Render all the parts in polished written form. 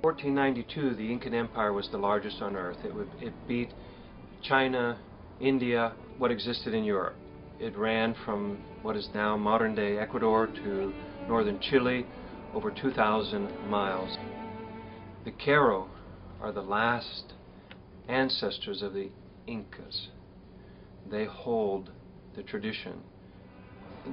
1492, the Incan Empire was the largest on earth. It beat China, India, what existed in Europe. It ran from what is now modern-day Ecuador to northern Chile, over 2,000 miles. The Q'ero are the last ancestors of the Incas. They hold the tradition.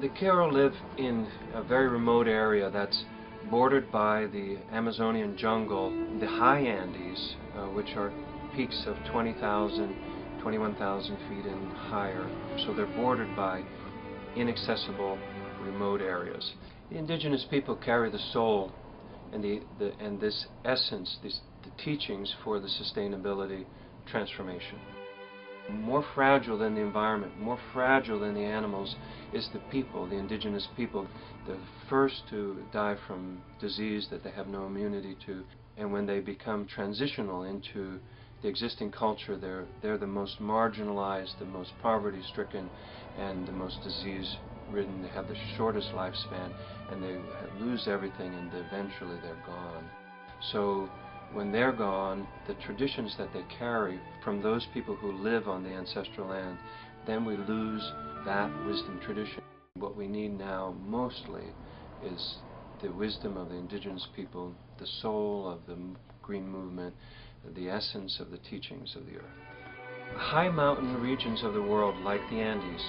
The Q'ero live in a very remote area that's bordered by the Amazonian jungle, the high Andes, which are peaks of 20,000, 21,000 feet and higher. So they're bordered by inaccessible, remote areas. The indigenous people carry the soul and this essence, the teachings for the sustainability transformation. More fragile than the environment, more fragile than the animals is the people, the indigenous people. The first to die from disease that they have no immunity to, and when they become transitional into the existing culture, they're the most marginalized, the most poverty-stricken, and the most disease-ridden. They have the shortest lifespan, and they lose everything, and eventually they're gone. So when they're gone, the traditions that they carry from those people who live on the ancestral land, then we lose that wisdom tradition. What we need now mostly is the wisdom of the indigenous people, the soul of the green movement, the essence of the teachings of the earth. High mountain regions of the world, like the Andes,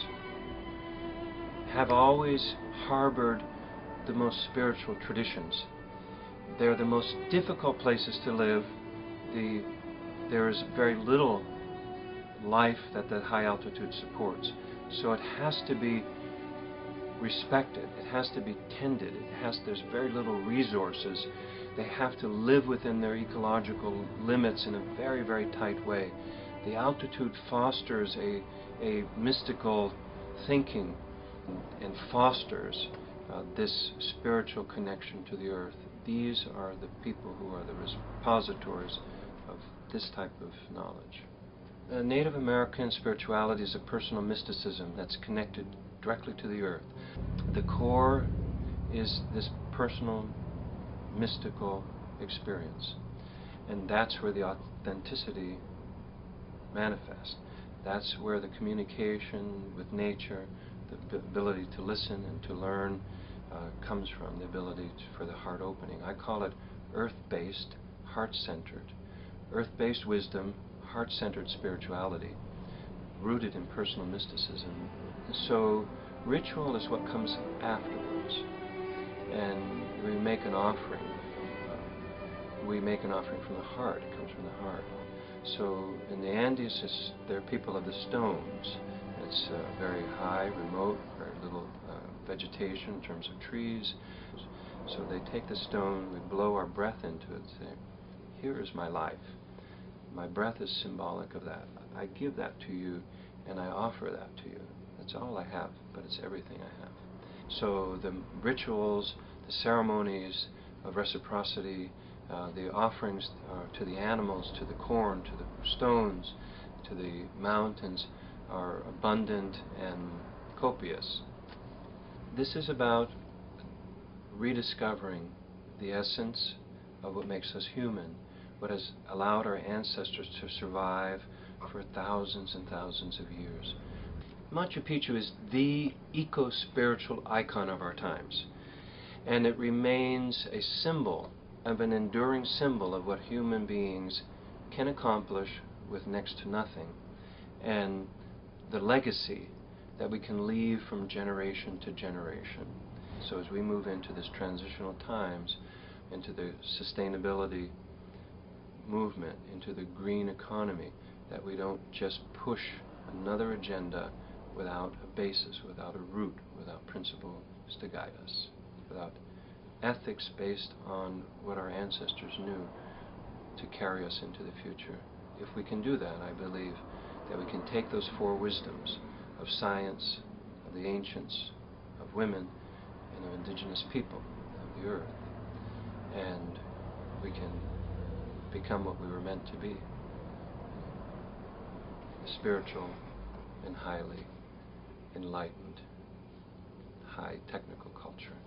have always harbored the most spiritual traditions. They're the most difficult places to live. There is very little life that high altitude supports. So it has to be respected. It has to be tended. There's very little resources. They have to live within their ecological limits in a very, very tight way. The altitude fosters a mystical thinking and fosters this spiritual connection to the earth. These are the people who are the repositories of this type of knowledge. Native American spirituality is a personal mysticism that's connected directly to the earth. The core is this personal mystical experience, and that's where the authenticity manifests. That's where the communication with nature, the ability to listen and to learn comes from, the ability for the heart opening. I call it earth-based, heart-centered. Earth-based wisdom, heart-centered spirituality, rooted in personal mysticism. So ritual is what comes afterwards, and we make an offering. We make an offering from the heart. It comes from the heart. So in the Andes, they're people of the stones. It's very high, remote, very little vegetation in terms of trees. So they take the stone, we blow our breath into it, say, here is my life. My breath is symbolic of that. I give that to you, and I offer that to you. That's all I have, but it's everything I have. So the rituals, the ceremonies of reciprocity, the offerings to the animals, to the corn, to the stones, to the mountains, are abundant and copious. This is about rediscovering the essence of what makes us human, what has allowed our ancestors to survive for thousands and thousands of years. Machu Picchu is the eco-spiritual icon of our times, and it remains a symbol, of an enduring symbol of what human beings can accomplish with next to nothing, and the legacy that we can leave from generation to generation. So as we move into this transitional times, into the sustainability movement, into the green economy, that we don't just push another agenda without a basis, without a root, without principles to guide us, without ethics based on what our ancestors knew to carry us into the future. If we can do that, I believe that we can take those four wisdoms of science, of the ancients, of women, and of indigenous people, of the earth, and we can become what we were meant to be, a spiritual and highly enlightened, high technical culture.